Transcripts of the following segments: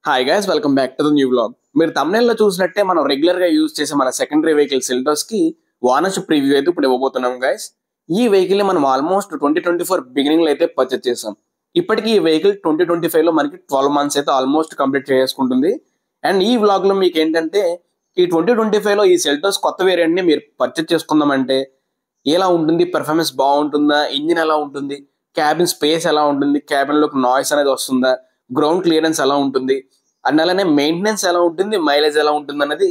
Hi guys, welcome back to the new vlog. మీరు thumbnail లో చూసినట్టే మనం రెగ్యులర్ గా యూజ్ చేసే మన సెకండరీ వెహికల్ సెల్టోస్ కి ఓనర్షిప్ ప్రివ్యూ అయితే ఇప్పుడు ఇవ్వబోతున్నాం గైస్. ఈ వెహికల్ ని మనం ఆల్మోస్ట్ 2024 బిగినింగ్ లో అయితే పర్చేస్ చేసాం. ఇప్పటికీ ఈ వెహికల్ 2025 లో మనకి 12 మంత్స్ అయితే ఆల్మోస్ట్ కంప్లీట్ చేసుకుంటుంది. అండ్ ఈ వ్లాగ్ లో మీకు ఏంటంటే ఈ 2025 లో ఈ సెల్టోస్ కొత్త వేరియంట్ ని మీరు పర్చేస్ చేసుకుందామంటే ఎలా ఉంటుంది, పెర్ఫార్మెన్స్ బాగుంటుందా, ఇంజిన్ ఎలా ఉంటుంది, క్యాబిన్ స్పేస్ ఎలా ఉంటుంది, క్యాబిన్ లోకి నాయిస్ అనేది వస్తుందా, గ్రౌండ్ క్లియరెన్స్ ఎలా ఉంటుంది, అండ్ అలానే మెయింటెనెన్స్ ఎలా ఉంటుంది, మైలేజ్ ఎలా ఉంటుంది అన్నది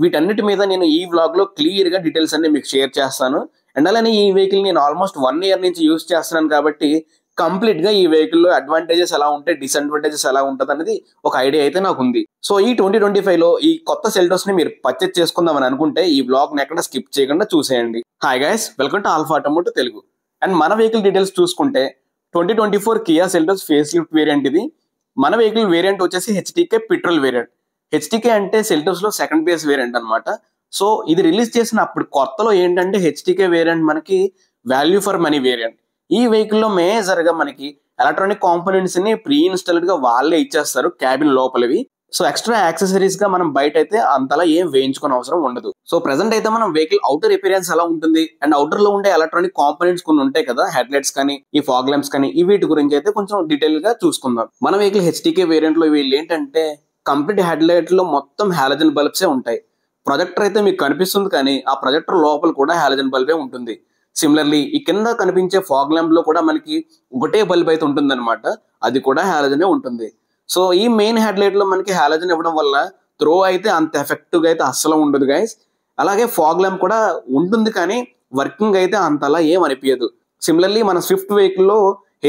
వీటన్నిటి మీద నేను ఈ వ్లాగ్ లో క్లియర్ గా డీటెయిల్స్ అన్ని మీకు షేర్ చేస్తాను. అండ్ అలానే ఈ వెహికల్ నేను ఆల్మోస్ట్ 1 year నుంచి యూజ్ చేస్తున్నాను కాబట్టి కంప్లీట్ గా ఈ వెహికల్ లో అడ్వాంటేజెస్ ఎలా ఉంటాయి, డిసడ్వాంటేజెస్ ఎలా ఉంటుంది అనేది ఒక ఐడియా అయితే నాకు ఉంది. సో ఈ 2025 లో ఈ కొత్త సెల్టోస్ ని మీరు పర్చేస్ చేసుకుందామని అనుకుంటే ఈ వ్లాగ్ ని ఎక్కడ స్కిప్ చేయకుండా చూసేయండి. Hi guys, welcome to alpha automotive Telugu. And మన వెహికల్ డీటెయిల్స్ చూసుకుంటే 2024 Kia Seltos face lift variant ఇది. మన వెహికల్ వేరియంట్ వచ్చేసి హెచ్టీకే పెట్రోల్ వేరియంట్. హెచ్టీకే అంటే సెల్టోస్ లో సెకండ్ బేస్ వేరియంట్ అనమాట. సో ఇది రిలీజ్ చేసిన అప్పుడు కొత్తలో ఏంటంటే హెచ్టీకే వేరియంట్ మనకి వాల్యూ ఫర్ మనీ వేరియంట్. ఈ వెహికల్ లో మేజర్ గా మనకి ఎలక్ట్రానిక్ కాంపోనెంట్స్ ని ప్రీ ఇన్స్టాల్డ్ గా వాళ్ళే ఇచ్చేస్తారు క్యాబిన్ లోపలివి. సో ఎక్స్ట్రా యాక్సెసరీస్ గా మనం బయట అయితే అంతలా ఏం వేయించుకునే అవసరం ఉండదు. సో ప్రెసెంట్ అయితే మనం వెహికల్ అవుటర్ ఎపిరియన్స్ ఎలా ఉంటుంది అండ్ అవుటర్ లో ఉండే ఎలక్ట్రానిక్ కాంపోనెంట్స్ కొన్ని ఉంటాయి కదా, హెడ్ లైట్స్ కానీ ఈ ఫాగ్ ల్యాంప్స్ కానీ ఈ వీటి గురించి అయితే కొంచెం డీటెయిల్ గా చూసుకుందాం. మన వెహికల్ హెచ్టీకే వేరియంట్ లో వీళ్ళు ఏంటంటే కంప్లీట్ హెడ్ లైట్ లో మొత్తం హాలోజన్ బల్బ్సే ఉంటాయి. ప్రొజెక్టర్ అయితే మీకు కనిపిస్తుంది కానీ ఆ ప్రొజెక్టర్ లోపల కూడా హాలోజన్ బల్బే ఉంటుంది. సిమిలర్లీ ఈ కింద కనిపించే ఫాగ్ ల్యాంప్ లో కూడా మనకి ఒకటే బల్బ్ అయితే ఉంటుంది అనమాట, అది కూడా హాలోజనే ఉంటుంది. సో ఈ మెయిన్ హెడ్ లైట్ లో మనకి హాలోజన్ ఇవ్వడం వల్ల త్రో అయితే అంత ఎఫెక్టివ్ గా అయితే అస్సలు ఉండదు గైస్. అలాగే ఫాగ్ ల్యాంప్ కూడా ఉంటుంది కానీ వర్కింగ్ అయితే అంతలా ఏం అనిపించదు. సిమిలర్లీ మన స్విఫ్ట్ వెహికల్ లో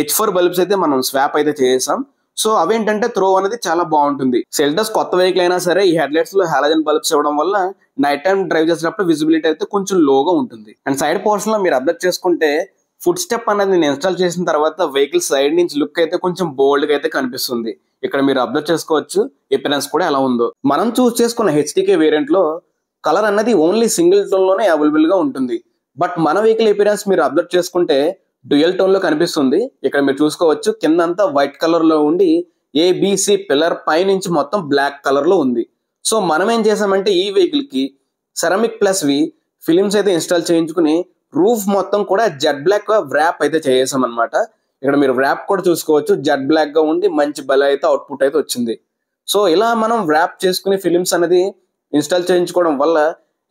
H4 బల్బ్స్ అయితే మనం స్వాప్ అయితే చేసాం. సో అవేంటంటే త్రో అనేది చాలా బాగుంటుంది. సెల్టోస్ కొత్త వెహికల్ అయినా సరే ఈ హెడ్ లైట్స్ లో హాలోజన్ బల్బ్స్ ఇవ్వడం వల్ల నైట్ టైం డ్రైవ్ చేసేటప్పుడు విజిబిలిటీ అయితే కొంచెం లోగా ఉంటుంది. అండ్ సైడ్ పోర్షన్ లో మీరు అబ్జర్వ్ చేసుకుంటే ఫుట్ స్టెప్ అనేది నేను ఇన్స్టాల్ చేసిన తర్వాత వెహికల్ సైడ్ నుంచి లుక్ అయితే కొంచెం బోల్డ్ గా అయితే కనిపిస్తుంది. ఇక్కడ మీరు అబ్జర్వ్ చేసుకోవచ్చు ఎపిరెన్స్ కూడా ఎలా ఉందో. మనం చూస్ చేసుకున్న హెచ్టీకే వేరియంట్ లో కలర్ అన్నది ఓన్లీ సింగిల్ టోన్ లోనే అవైలబుల్ గా ఉంటుంది. బట్ మన వెహికల్ ఎపిరెన్స్ మీరు అబ్జర్వ్ చేసుకుంటే డ్యూయల్ టోన్ లో కనిపిస్తుంది. ఇక్కడ మీరు చూసుకోవచ్చు కిందంతా వైట్ కలర్ లో ఉండి ఏబిసి పిల్లర్ పై నుంచి మొత్తం బ్లాక్ కలర్ లో ఉంది. సో మనం ఏం చేసామంటే ఈ వెహికల్ కి సెరామిక్ ప్లస్ వి ఫిలిమ్స్ అయితే ఇన్స్టాల్ చేయించుకుని రూఫ్ మొత్తం కూడా జెడ్ బ్లాక్ వ్రాప్ అయితే చేసాం అనమాట. ఇక్కడ మీరు వ్రాప్ కూడా చూసుకోవచ్చు, జెడ్ బ్లాక్ గా ఉండి మంచి బల అయితే అవుట్పుట్ అయితే వచ్చింది. సో ఇలా మనం వ్రాప్ చేసుకుని ఫిలిమ్స్ అనేది ఇన్స్టాల్ చేయించుకోవడం వల్ల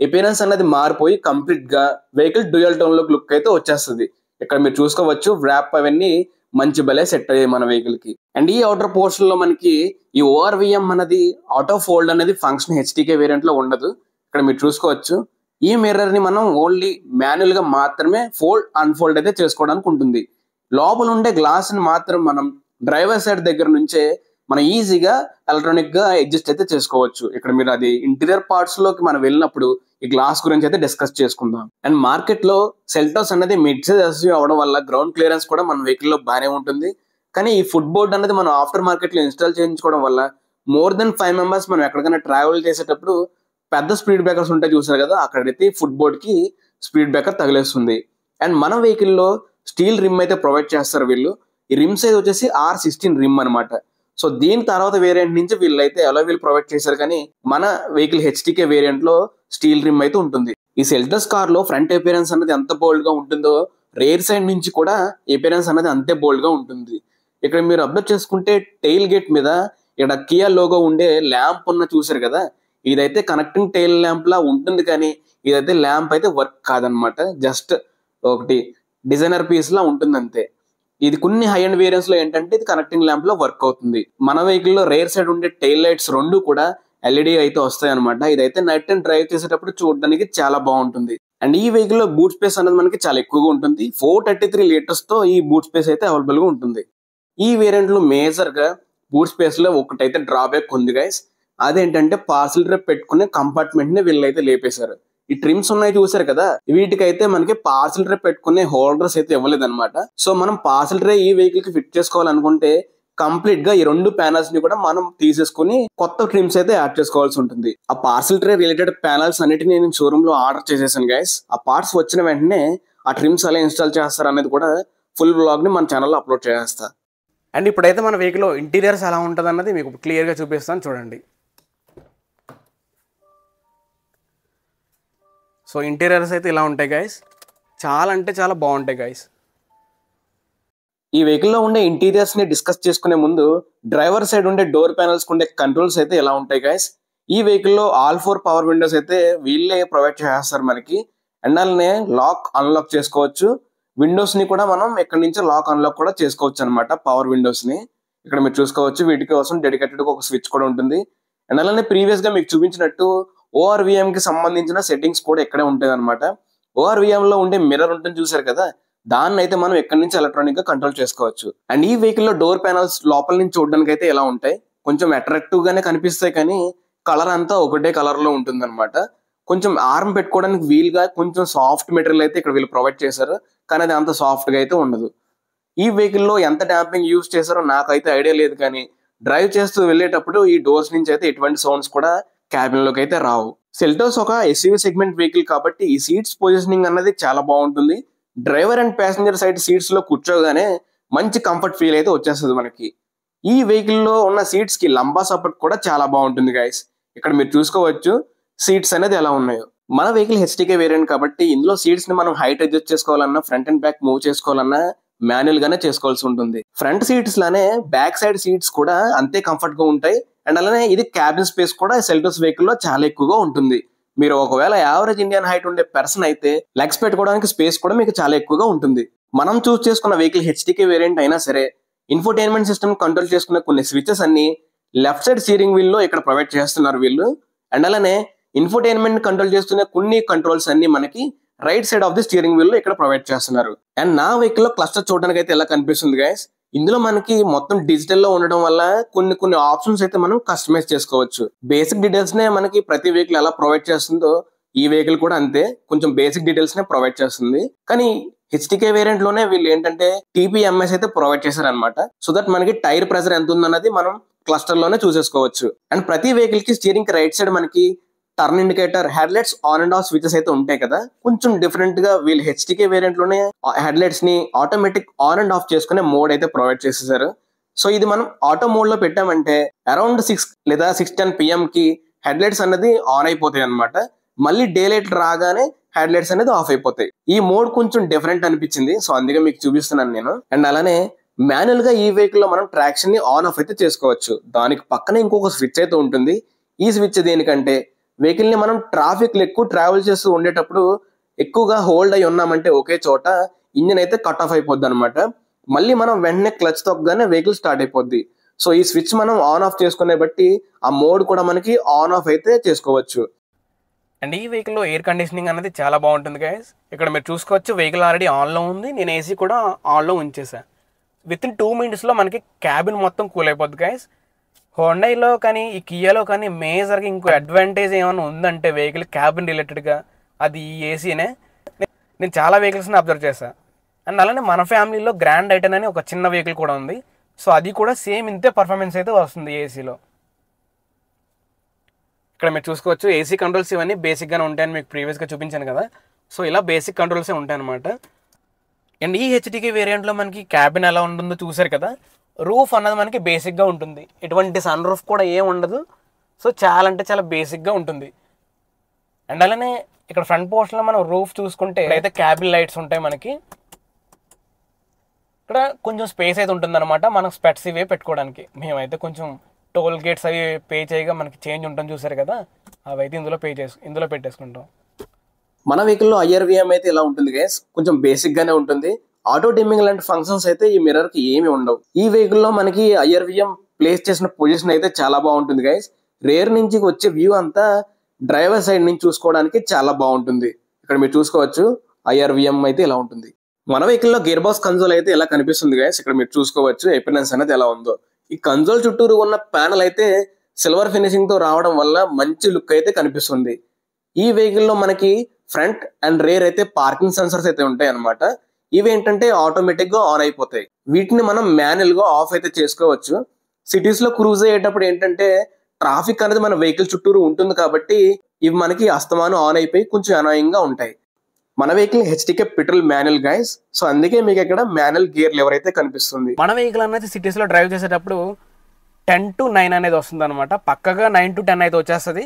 ఎపిరెన్స్ అనేది మారిపోయి కంప్లీట్ గా వెహికల్ డ్యూయల్ టోన్ లో లుక్ అయితే వచ్చేస్తుంది. ఇక్కడ మీరు చూసుకోవచ్చు వ్రాప్ అవన్నీ మంచి బలే సెట్ అయ్యాయి మన వెహికల్ కి. అండ్ ఈ అవుటర్ పోర్షన్ లో మనకి ఈ ఓఆర్విఎం అనేది ఆటో ఫోల్డ్ అనేది ఫంక్షన్ హెచ్టీకే వేరియంట్ లో ఉండదు. ఇక్కడ మీరు చూసుకోవచ్చు ఈ మిర్రర్ ని మనం ఓన్లీ మాన్యువల్ గా మాత్రమే ఫోల్డ్ అన్ఫోల్డ్ అయితే చేసుకోవడానికి ఉంటుంది. లోపల ఉండే గ్లాస్ ని మాత్రం మనం డ్రైవర్ సైడ్ దగ్గర నుంచే మనం ఈజీగా ఎలక్ట్రానిక్ గా అడ్జస్ట్ అయితే చేసుకోవచ్చు. ఇక్కడ మీరు అది ఇంటీరియర్ పార్ట్స్ లోకి మనం వెళ్ళినప్పుడు ఈ గ్లాస్ గురించి అయితే డిస్కస్ చేసుకుందాం. అండ్ మార్కెట్ లో సెల్టోస్ అనేది మిడ్ సైజ్ ఎస్యూవీ అవడం వల్ల గ్రౌండ్ క్లియరెన్స్ కూడా మన వెహికల్ లో బాగానే ఉంటుంది. కానీ ఈ ఫుట్ బోర్డ్ అనేది మనం ఆఫ్టర్ మార్కెట్ లో ఇన్స్టాల్ చేయించుకోవడం వల్ల మోర్ దెన్ 5 members మనం ఎక్కడికైనా ట్రావెల్ చేసేటప్పుడు పెద్ద స్పీడ్ బ్రేకర్స్ ఉంటాయి చూసారు కదా, అక్కడైతే ఫుట్ బోర్డ్ కి స్పీడ్ బ్రేకర్ తగిలేస్తుంది. అండ్ మన వెహికల్ లో స్టీల్ రిమ్ అయితే ప్రొవైడ్ చేస్తారు వీళ్ళు. ఈ రిమ్ సైజ్ వచ్చేసి R16 రిమ్ అనమాట. సో దీని తర్వాత వేరియంట్ నుంచి వీళ్ళైతే అలాయ్ వీల్ ప్రొవైడ్ చేశారు కానీ మన వెహికల్ హెచ్టీకే వేరియంట్ లో స్టీల్ రిమ్ అయితే ఉంటుంది. ఈ సెల్టోస్ కార్ లో ఫ్రంట్ ఎపిరెన్స్ అనేది ఎంత బోల్డ్ గా ఉంటుందో రేర్ సైడ్ నుంచి కూడా ఎపిరెన్స్ అనేది అంతే బోల్డ్ గా ఉంటుంది. ఇక్కడ మీరు అబ్జర్వ్ చేసుకుంటే టెయిల్ గేట్ మీద ఇక్కడ కియా లోగో ఉండే ల్యాంప్ ఉన్న చూసారు కదా, ఇదైతే కనెక్టింగ్ టెయిల్ ల్యాంప్ లా ఉంటుంది కానీ ఇదైతే ల్యాంప్ అయితే వర్క్ కాదనమాట, జస్ట్ ఒకటి డిజైనర్ పీస్ లా ఉంటుంది అంతే. ఇది కొన్ని హై అండ్ వేరియంట్స్ లో ఏంటంటే ఇది కనెక్టింగ్ ల్యాంప్ లో వర్క్ అవుతుంది. మన వెహికల్ లో రేర్ సైడ్ ఉండే టెయిల్ లైట్స్ రెండు కూడా ఎల్ఈడి అయితే వస్తాయి అనమాట. ఇదైతే నైట్ టైం డ్రైవ్ చేసేటప్పుడు చూడడానికి చాలా బాగుంటుంది. అండ్ ఈ వెహికల్ లో బూట్ స్పేస్ అనేది మనకి చాలా ఎక్కువగా ఉంటుంది. 433 liters తో ఈ బూట్ స్పేస్ అయితే అవైలబుల్ గా ఉంటుంది. ఈ వేరియంట్ లో మేజర్ గా బూట్ స్పేస్ లో ఒకటైతే డ్రాబ్యాక్ ఉంది గైస్, అదేంటంటే పార్సల్ ట్రే పెట్టుకునే కంపార్ట్మెంట్ ని వీళ్ళైతే లేపేశారు. ఈ ట్రిమ్స్ ఉన్నాయి చూసారు కదా, వీటికైతే మనకి పార్సల్ ట్రే పెట్టుకునే హోల్డర్స్ అయితే ఇవ్వలేదు అనమాట. సో మనం పార్సల్ ట్రే ఈ వెహికల్ కి ఫిట్ చేసుకోవాలనుకుంటే కంప్లీట్ గా ఈ 2 panels ని కూడా మనం తీసేసుకుని కొత్త ట్రిమ్స్ అయితే యాడ్ చేసుకోవాల్సి ఉంటుంది. ఆ పార్సల్ ట్రే రిలేటెడ్ ప్యానల్స్ అన్నిటిని నేను షోరూమ్ లో ఆర్డర్ చేసేసాను గైస్. ఆ పార్ట్స్ వచ్చిన వెంటనే ఆ ట్రిమ్స్ ఎలా ఇన్స్టాల్ చేస్తారు అనేది కూడా ఫుల్ వ్లాగ్ ని మన ఛానల్లో అప్లోడ్ చేస్తా. అండ్ ఇప్పుడైతే మన వెహికల్లో ఇంటీరియర్స్ ఎలా ఉంటుంది అన్నది మీకు క్లియర్గా చూపిస్తాను చూడండి. సో ఇంటీరియర్స్ అయితే ఇలా ఉంటాయి గైస్, చాలా అంటే చాలా బాగుంటాయి గైస్. ఈ వెహికల్లో ఉండే ఇంటీరియర్స్ని డిస్కస్ చేసుకునే ముందు డ్రైవర్ సైడ్ ఉండే డోర్ ప్యానల్స్ ఉండే కంట్రోల్స్ అయితే ఎలా ఉంటాయి గైస్. ఈ వెహికల్లో ఆల్ 4 పవర్ విండోస్ అయితే వీళ్ళే ప్రొవైడ్ చేస్తారు మనకి. అండ్ అలానే లాక్ అన్లాక్ చేసుకోవచ్చు. విండోస్ని కూడా మనం ఎక్కడి నుంచి లాక్ అన్లాక్ కూడా చేసుకోవచ్చు అనమాట. పవర్ విండోస్ని ఇక్కడ మీరు చూసుకోవచ్చు. వీటి కోసం డెడికేటెడ్గా ఒక స్విచ్ కూడా ఉంటుంది. అండ్ అలానే ప్రీవియస్గా మీకు చూపించినట్టు ఓఆర్విఎంకి సంబంధించిన సెట్టింగ్స్ కూడా ఇక్కడే ఉంటాయి అనమాట. ఓఆర్విఎంలో ఉండే మిర్రర్ ఉంటుంది చూసారు కదా, దాన్ని అయితే మనం ఎక్కడి నుంచి ఎలక్ట్రానిక్ గా కంట్రోల్ చేసుకోవచ్చు. అండ్ ఈ వెహికల్ లో డోర్ ప్యానల్స్ లోపల నుంచి చూడడానికి అయితే ఎలా ఉంటాయి, కొంచెం అట్రాక్టివ్ గానే కనిపిస్తాయి, కానీ కలర్ అంతా ఒకటే కలర్ లో ఉంటుంది అనమాట. కొంచెం ఆర్మ్ పెట్టుకోవడానికి వీలుగా కొంచెం సాఫ్ట్ మెటీరియల్ అయితే ఇక్కడ వీళ్ళు ప్రొవైడ్ చేశారు, కానీ అది అంత సాఫ్ట్ గా అయితే ఉండదు. ఈ వెహికల్ లో ఎంత డాంపింగ్ యూజ్ చేశారో నాకైతే ఐడియా లేదు, కానీ డ్రైవ్ చేస్తూ వెళ్ళేటప్పుడు ఈ డోర్స్ నుంచి అయితే ఎటువంటి సౌండ్స్ కూడా క్యాబిన్ లోకి అయితే రావు. సెల్టోస్ ఒక ఎస్యూవీ సెగ్మెంట్ వెహికల్ కాబట్టి ఈ సీట్స్ పొజిషనింగ్ అన్నది చాలా బాగుంటుంది. Driver and passenger side seats లో కూర్చోగానే మంచి కంఫర్ట్ ఫీల్ అయితే వచ్చేస్తుంది మనకి. ఈ వెహికల్ లో ఉన్న సీట్స్ కి లంబా సపోర్ట్ కూడా చాలా బాగుంటుంది గైస్. ఇక్కడ మీరు చూసుకోవచ్చు సీట్స్ అనేది ఎలా ఉన్నాయో. మన వెహికల్ హెచ్టీకే వేరియంట్ కాబట్టి ఇందులో సీట్స్ ని మనం హైట్ అడ్జస్ట్ చేసుకోవాలన్నా, ఫ్రంట్ అండ్ బ్యాక్ మూవ్ చేసుకోవాలన్నా మాన్యువల్ గానే చేసుకోవాల్సి ఉంటుంది. ఫ్రంట్ సీట్స్ లానే బ్యాక్ సైడ్ సీట్స్ కూడా అంతే కంఫర్ట్ గా ఉంటాయి. అండ్ అలానే ఇది క్యాబిన్ స్పేస్ కూడా సెల్టోస్ వెహికల్ లో చాలా ఎక్కువగా ఉంటుంది. మీరు ఒకవేళ యావరేజ్ ఇండియన్ హైట్ ఉండే పర్సన్ అయితే లెగ్స్ పెట్టుకోవడానికి స్పేస్ కూడా మీకు చాలా ఎక్కువగా ఉంటుంది. మనం చూస్ చేసుకున్న వెహికల్ హెచ్టీకే వేరియంట్ అయినా సరే ఇన్ఫోటైన్మెంట్ సిస్టమ్ కంట్రోల్ చేసుకున్న కొన్ని స్విచెస్ అన్ని లెఫ్ట్ సైడ్ స్టీరింగ్ వీల్ లో ఇక్కడ ప్రొవైడ్ చేస్తున్నారు వీళ్ళు. అండ్ అలానే ఇన్ఫోటైన్మెంట్ కంట్రోల్ చేస్తున్న కొన్ని కంట్రోల్స్ అన్ని మనకి right side of the steering wheel లో ఇక్కడ ప్రొవైడ్ చేస్తున్నారు. అండ్ నా వెహికల్ లో క్లస్టర్ చూడడానికి అయితే ఎలా కనిపిస్తుంది గైస్. ఇందులో మనకి మొత్తం డిజిటల్ లో ఉండడం వల్ల కొన్ని ఆప్షన్స్ అయితే మనం కస్టమైజ్ చేసుకోవచ్చు. బేసిక్ డీటెయిల్స్ నే మనకి ప్రతి వెహికల్ ఎలా ప్రొవైడ్ చేస్తుందో ఈ వెహికల్ కూడా అంతే, కొంచెం బేసిక్ డీటెయిల్స్ నే ప్రొవైడ్ చేస్తుంది. కానీ హెచ్టీకే వేరియంట్ లోనే వీళ్ళు ఏంటంటే టీపీఎంఎస్ అయితే ప్రొవైడ్ చేశారనమాట. సో దట్ మనకి టైర్ ప్రెషర్ ఎంత ఉందన్నది మనం క్లస్టర్ లోనే చూసేసుకోవచ్చు. అండ్ ప్రతి వెహికల్ కి స్టీరింగ్ కి రైట్ సైడ్ మనకి turn indicator, head lights on and of switches అయితే ఉంటాయి కదా. కొంచెం డిఫరెంట్ గా వీళ్ళు హెచ్టీకే వేరియంట్ లోనే హెడ్ లైట్స్ ని ఆటోమేటిక్ ఆన్ అండ్ ఆఫ్ చేసుకునే మోడ్ అయితే ప్రొవైడ్ చేసేసారు. సో ఇది మనం ఆటో మోడ్ లో పెట్టామంటే అరౌండ్ 6 లేదా 6:10 PM కి హెడ్ లైట్స్ అనేది ఆన్ అయిపోతాయి అనమాట. మళ్ళీ డే లైట్ రాగానే హెడ్ లైట్స్ అనేది ఆఫ్ అయిపోతాయి. ఈ మోడ్ కొంచెం డిఫరెంట్ అనిపించింది, సో అందుకే మీకు చూపిస్తున్నాను నేను. అండ్ అలానే మాన్యువల్ గా ఈ వెహికల్ లో మనం ట్రాక్షన్ ని ఆన్ ఆఫ్ అయితే చేసుకోవచ్చు. దానికి పక్కనే ఇంకొక స్విచ్ అయితే ఉంటుంది. ఈ స్విచ్ దేనికంటే వెహికల్ ని మనం ట్రాఫిక్ లో ఎక్కువ ట్రావెల్ చేస్తూ ఉండేటప్పుడు ఎక్కువగా హోల్డ్ అయి ఉన్నామంటే ఒకే చోట ఇంజిన్ అయితే కట్ ఆఫ్ అయిపోద్ది అనమాట. మళ్ళీ మనం వెంటనే క్లచ్ తొక్కగానే వెహికల్ స్టార్ట్ అయిపోద్ది. సో ఈ స్విచ్ మనం ఆన్ ఆఫ్ చేసుకునే బట్టి ఆ మోడ్ కూడా మనకి ఆన్ ఆఫ్ అయితే చేసుకోవచ్చు. అండ్ ఈ వెహికల్ లో ఎయిర్ కండిషనింగ్ అనేది చాలా బాగుంటుంది గైస్. ఇక్కడ మీరు చూసుకోవచ్చు వెహికల్ ఆల్రెడీ ఆన్ లో ఉంది, నేను ఏసీ కూడా ఆన్ లో ఉంచేసాను. విత్ ఇన్ 2 minutes లో మనకి క్యాబిన్ మొత్తం కూల్ అయిపోద్ది గైస్. హోండాలో కానీ ఈ కియాలో కానీ మేజర్గా ఇంకో అడ్వాంటేజ్ ఏమైనా ఉందంటే వెహికల్ క్యాబిన్ రిలేటెడ్గా అది ఈ ఏసీనే. నేను చాలా వెహికల్స్ని అబ్జర్వ్ చేశాను. అండ్ అలానే మన ఫ్యామిలీలో గ్రాండ్ ఐటెన్ అని ఒక చిన్న వెహికల్ కూడా ఉంది. సో అది కూడా సేమ్ ఇంతే పర్ఫార్మెన్స్ అయితే వస్తుంది ఏసీలో. ఇక్కడ మీరు చూసుకోవచ్చు ఏసీ కంట్రోల్స్ ఇవన్నీ బేసిక్గానే ఉంటాయని మీకు ప్రీవియస్గా చూపించాను కదా. సో ఇలా బేసిక్ కంట్రోల్సే ఉంటాయి అనమాట. అండ్ ఈ హెచ్టీకే వేరియంట్లో మనకి క్యాబిన్ ఎలా ఉంటుందో చూసారు కదా. రూఫ్ అన్నది మనకి బేసిక్గా ఉంటుంది, ఎటువంటి సన్ రూఫ్ కూడా ఏం ఉండదు. సో చాలా అంటే చాలా బేసిక్గా ఉంటుంది. అండ్ అలానే ఇక్కడ ఫ్రంట్ పోర్షన్లో మనం రూఫ్ చూసుకుంటే అయితే క్యాబిన్ లైట్స్ ఉంటాయి మనకి. ఇక్కడ కొంచెం స్పేస్ అయితే ఉంటుంది అనమాట మనం స్పెట్స్ ఇవే పెట్టుకోవడానికి. మేమైతే కొంచెం టోల్ గేట్స్ అవి పే చేయగా మనకి చేంజ్ ఉంటుంది చూసారు కదా, అవి అయితే ఇందులో పెట్టేసుకుంటాం. మన వెహికల్లో ఐఆర్విఎం అయితే ఇలా ఉంటుంది గైస్, కొంచెం బేసిక్గానే ఉంటుంది. ఆటో డిమ్మింగ్ లాంటి ఫంక్షన్స్ అయితే ఈ మిర్రర్ కి ఏమి ఉండవు. ఈ వెహికల్ లో మనకి ఐఆర్విఎం ప్లేస్ చేసిన పొజిషన్ అయితే చాలా బాగుంటుంది గైస్. రేర్ నుంచి వచ్చే వ్యూ అంతా డ్రైవర్ సైడ్ నుంచి చూసుకోవడానికి చాలా బాగుంటుంది. ఇక్కడ మీరు చూసుకోవచ్చు ఐఆర్విఎం అయితే ఇలా ఉంటుంది. మన వెహికల్ లో గేర్ బాక్స్ కన్సోల్ అయితే ఎలా కనిపిస్తుంది గైస్. ఇక్కడ మీరు చూసుకోవచ్చు ఎపినెన్స్ అనేది ఎలా ఉందో. ఈ కన్సోల్ చుట్టూరు ఉన్న ప్యానల్ అయితే సిల్వర్ ఫినిషింగ్ తో రావడం వల్ల మంచి లుక్ అయితే కనిపిస్తుంది. ఈ వెహికల్ లో మనకి ఫ్రంట్ అండ్ రేర్ అయితే పార్కింగ్ సెన్సర్స్ అయితే ఉంటాయి అనమాట. ఇవి ఏంటంటే ఆటోమేటిక్ గా ఆన్ అయిపోతాయి. వీటిని మనం మాన్యువల్ గా ఆఫ్ అయితే చేసుకోవచ్చు. సిటీస్ లో క్రూజ్ అయ్యేటప్పుడు ఏంటంటే ట్రాఫిక్ అనేది మన వెహికల్ చుట్టూరు ఉంటుంది కాబట్టి ఇవి మనకి అస్తమానం ఆన్ అయిపోయి కొంచెం అనాయింగ్ గా ఉంటాయి. మన vehicle HTK petrol manual guys. So అందుకే మీకు ఇక్కడ మాన్యువల్ గేర్ లివర్ అయితే కనిపిస్తుంది. మన వెహికల్ అనేది సిటీస్లో డ్రైవ్ చేసేటప్పుడు 10 to 9 అనేది వస్తుంది అనమాట. పక్కగా 9 to 10 అయితే వచ్చేస్తుంది.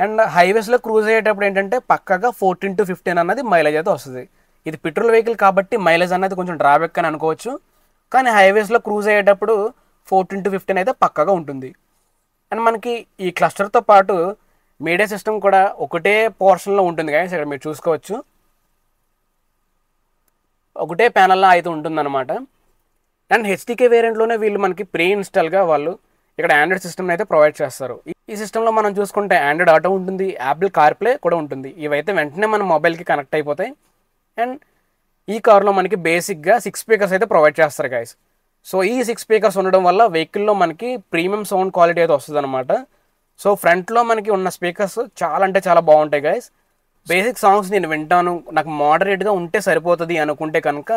అండ్ హైవేస్లో క్రూజ్ అయ్యేటప్పుడు ఏంటంటే పక్కగా 14 to 15 అన్నది మైలేజ్ అయితే వస్తుంది. ఇది పెట్రోల్ వెహికల్ కాబట్టి మైలేజ్ అనేది కొంచెం డ్రాబ్యాక్ అని అనుకోవచ్చు. కానీ హైవేస్లో క్రూజ్ అయ్యేటప్పుడు 14 to 15 అయితే పక్కగా ఉంటుంది. అండ్ మనకి ఈ క్లస్టర్తో పాటు మీడియా సిస్టమ్ కూడా ఒకటే పోర్షన్లో ఉంటుంది గైస్. ఇక్కడ మీరు చూసుకోవచ్చు, ఒకటే ప్యానల్లో అయితే ఉంటుందన్నమాట. అండ్ హెచ్టీకే వేరియంట్లోనే వీళ్ళు మనకి ప్రీ ఇన్స్టాల్గా వాళ్ళు ఇక్కడ ఆండ్రాయిడ్ సిస్టమ్ని అయితే ప్రొవైడ్ చేస్తారు. ఈ సిస్టంలో మనం చూసుకుంటే ఆండ్రాయిడ్ ఆటో ఉంటుంది, యాపిల్ కార్ప్లే కూడా ఉంటుంది. ఇవైతే వెంటనే మన మొబైల్కి కనెక్ట్ అయిపోతాయి. అండ్ ఈ కార్లో మనకి బేసిక్గా 6 స్పీకర్స్ అయితే ప్రొవైడ్ చేస్తారు గైస్. సో ఈ 6 స్పీకర్స్ ఉండడం వల్ల వెహికల్లో మనకి ప్రీమియం సౌండ్ క్వాలిటీ అయితే వస్తుంది అనమాట. సో ఫ్రంట్లో మనకి ఉన్న స్పీకర్స్ చాలా అంటే చాలా బాగుంటాయి గైస్. బేసిక్ సాంగ్స్ నేను వింటాను, నాకు మోడరేట్గా ఉంటే సరిపోతుంది అనుకుంటే కనుక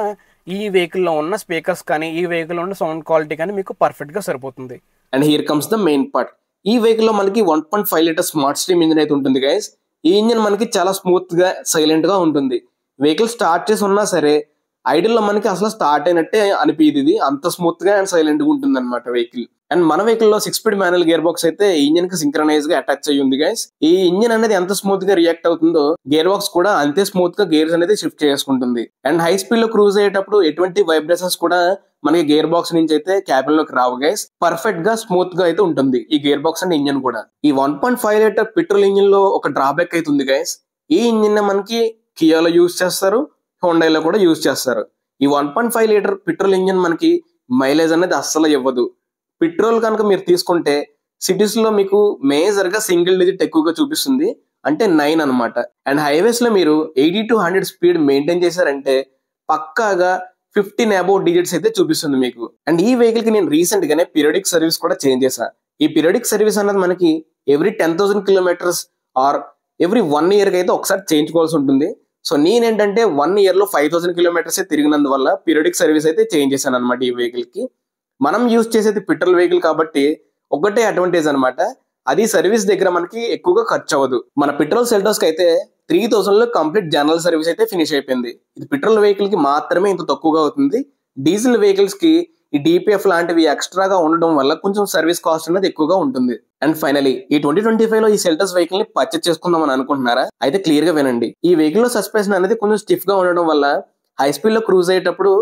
ఈ వెహికల్లో ఉన్న స్పీకర్స్ కానీ ఈ వెహికల్లో ఉన్న సౌండ్ క్వాలిటీ కానీ మీకు పర్ఫెక్ట్గా సరిపోతుంది. And here comes the main part. ఈ వెహికల్లో మనకి 1.5 లీటర్ స్మార్ట్ స్ట్రీమ్ ఇంజిన్ అయితే ఉంటుంది గైస్. ఈ ఇంజిన్ మనకి చాలా స్మూత్గా సైలెంట్గా ఉంటుంది. వెహికల్ స్టార్ట్ చేసి ఉన్నా సరే ఐడిల్లో మనకి అసలు స్టార్ట్ అయినట్టే అనిపించదు. ఇది అంత స్మూత్గా అండ్ సైలెంట్గా ఉంటుంది అనమాట వెహికల్. అండ్ మన వెహికల్లో 6 స్పీడ్ మాన్యువల్ గేర్ బాక్స్ అయితే ఈ ఇంజిన్ కి సింక్రనైజ్ గా అటాచ్ అయ్యి ఉంది గైస్. ఈ ఇంజిన్ అనేది ఎంత స్మూత్ గా రియాక్ట్ అవుతుందో గేర్ బాక్స్ కూడా అంతే స్మూత్ గా గేర్స్ అనేది షిఫ్ట్ చేసుకుంటుంది. అండ్ హై స్పీడ్ లో క్రూజ్ అయ్యేటప్పుడు ఎటువంటి వైబ్రేషన్స్ కూడా మనకి గేర్ బాక్స్ నుంచి అయితే క్యాబిన్ లోకి రావు గైస్. పర్ఫెక్ట్ గా స్మూత్ గా అయితే ఉంటుంది ఈ గేర్ బాక్స్ అండ్ ఇంజిన్ కూడా. ఈ 1.5 లీటర్ పెట్రోల్ ఇంజిన్ లో ఒక డ్రాబ్యాక్ అయితే ఉంది గైస్. ఈ ఇంజిన్ మనకి కియాలో యూజ్ చేస్తారు, హోండాలో కూడా యూజ్ చేస్తారు. ఈ 1.5 లీటర్ పెట్రోల్ ఇంజిన్ మనకి మైలేజ్ అనేది అస్సలు ఇవ్వదు. పెట్రోల్ కనుక మీరు తీసుకుంటే సిటీస్ లో మీకు మేజర్ గా సింగిల్ డిజిట్ ఎక్కువగా చూపిస్తుంది, అంటే 9 అనమాట. అండ్ హైవేస్ లో మీరు 80 to 100 స్పీడ్ మెయింటైన్ చేశారంటే పక్కాగా 15 అబౌవ్ డిజిట్స్ అయితే చూపిస్తుంది మీకు. అండ్ ఈ వెహికల్ కి నేను రీసెంట్ గానే పీరియాడిక్ సర్వీస్ కూడా చేంజ్ చేశా. ఈ పీరియాడిక్ సర్వీస్ అన్నది మనకి every 10,000 kilometres or every 1 year కి అయితే ఒకసారి చేయించుకోవాల్సి ఉంటుంది. సో నేనేంటంటే 1 year లో 5,000 కిలోమీటర్స్ తిరిగినందువల్ల పీరియాడిక్ సర్వీస్ అయితే చేంజ్ చేశాను అనమాట ఈ వెహికల్ కి. మనం యూజ్ చేసేది పెట్రోల్ వెహికల్ కాబట్టి ఒకటే అడ్వాంటేజ్ అనమాట, అది సర్వీస్ దగ్గర మనకి ఎక్కువగా ఖర్చు అవ్వదు. మన పెట్రోల్ సెల్టోస్ కి అయితే 3,000 లో కంప్లీట్ జనరల్ సర్వీస్ అయితే ఫినిష్ అయిపోయింది. ఇది పెట్రోల్ వెహికల్ కి మాత్రమే ఇంత తక్కువగా అవుతుంది. డీజిల్ వెహికల్స్ కి ఈ డిపిఎఫ్ లాంటివి ఎక్స్ట్రాగా ఉండడం వల్ల కొంచెం సర్వీస్ కాస్ట్ అనేది ఎక్కువగా ఉంటుంది. అండ్ ఫైనలీ ఈ 2025 లో ఈ సెల్టోస్ వెహికల్ ని పర్చేస్ చేసుకుందాం అని అనుకుంటున్నారా? అయితే క్లియర్ గా వినండి. ఈ వెహికల్ లో సస్పెన్షన్ అనేది కొంచెం స్టిఫ్ గా ఉండడం వల్ల హై స్పీడ్ లో క్రూజ్ అయ్యేటప్పుడు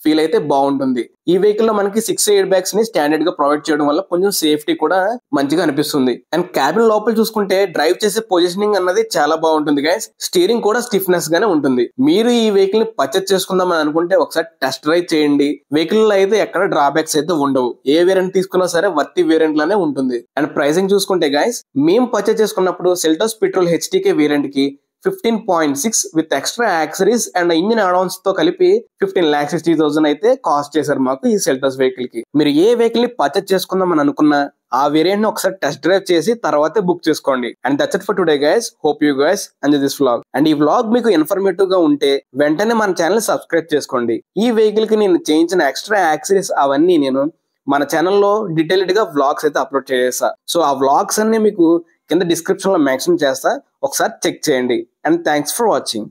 ఫీల్ అయితే బాగుంటుంది. ఈ వెహికల్ లో మనకి 6 ఎయిర్ బ్యాగ్స్ ని స్టాండర్డ్ గా ప్రొవైడ్ చేయడం వల్ల కొంచెం సేఫ్టీ కూడా మంచిగా అనిపిస్తుంది. అండ్ క్యాబిన్ లోపల చూసుకుంటే డ్రైవ్ చేసే పొజిషనింగ్ అన్నది చాలా బాగుంటుంది గైస్. స్టీరింగ్ కూడా స్టిఫ్నెస్ గానే ఉంటుంది. మీరు ఈ వెహికల్ ని పర్చేస్ చేసుకుందాం అని అనుకుంటే ఒకసారి టెస్ట్ డ్రైవ్ చేయండి. వెహికల్ లో అయితే ఎక్కడ డ్రాబ్యాక్స్ అయితే ఉండవు. ఏ వేరియంట్ తీసుకున్నా సరే వర్తి వేరియంట్ లోనే ఉంటుంది. అండ్ ప్రైసింగ్ చూసుకుంటే గైస్, మేము పర్చేస్ చేసుకున్నప్పుడు సెల్టోస్ పెట్రోల్ హెచ్టీకే వేరియంట్ కి 15.6 with extra accessories and engine advance తో కలిపి 15,60,000 అయితే కాస్ట్ చేశారు మాకు ఈ సెల్టోస్ వెహికల్ కి. మీరు ఏ వెహికల్ ని పర్చేస్ చేసుకుందాం అని అనుకున్నా ఆ వేరియంట్ ని ఒకసారి టెస్ట్ డ్రైవ్ చేసి తర్వాతే బుక్ చేసుకోండి. And that's it for today guys. Hope you guys enjoy this vlog. And ఈ వ్లాగ్ మీకు ఇన్ఫర్మేటివ్ గా ఉంటే వెంటనే మన ఛానల్ సబ్స్క్రైబ్ చేసుకోండి. ఈ వెహికల్ కి నేను చేయించిన ఎక్స్ట్రా యాక్సరీస్ అవన్నీ నేను మన ఛానల్లో డీటెయిల్డ్ గా వ్లాగ్స్ అయితే అప్లోడ్ చేసా. సో ఆ వ్లాగ్స్ అన్ని మీకు కింద డిస్క్రిప్షన్ లో మెన్షన్ చేస్తా, ఒకసారి చెక్ చేయండి. And thanks for watching.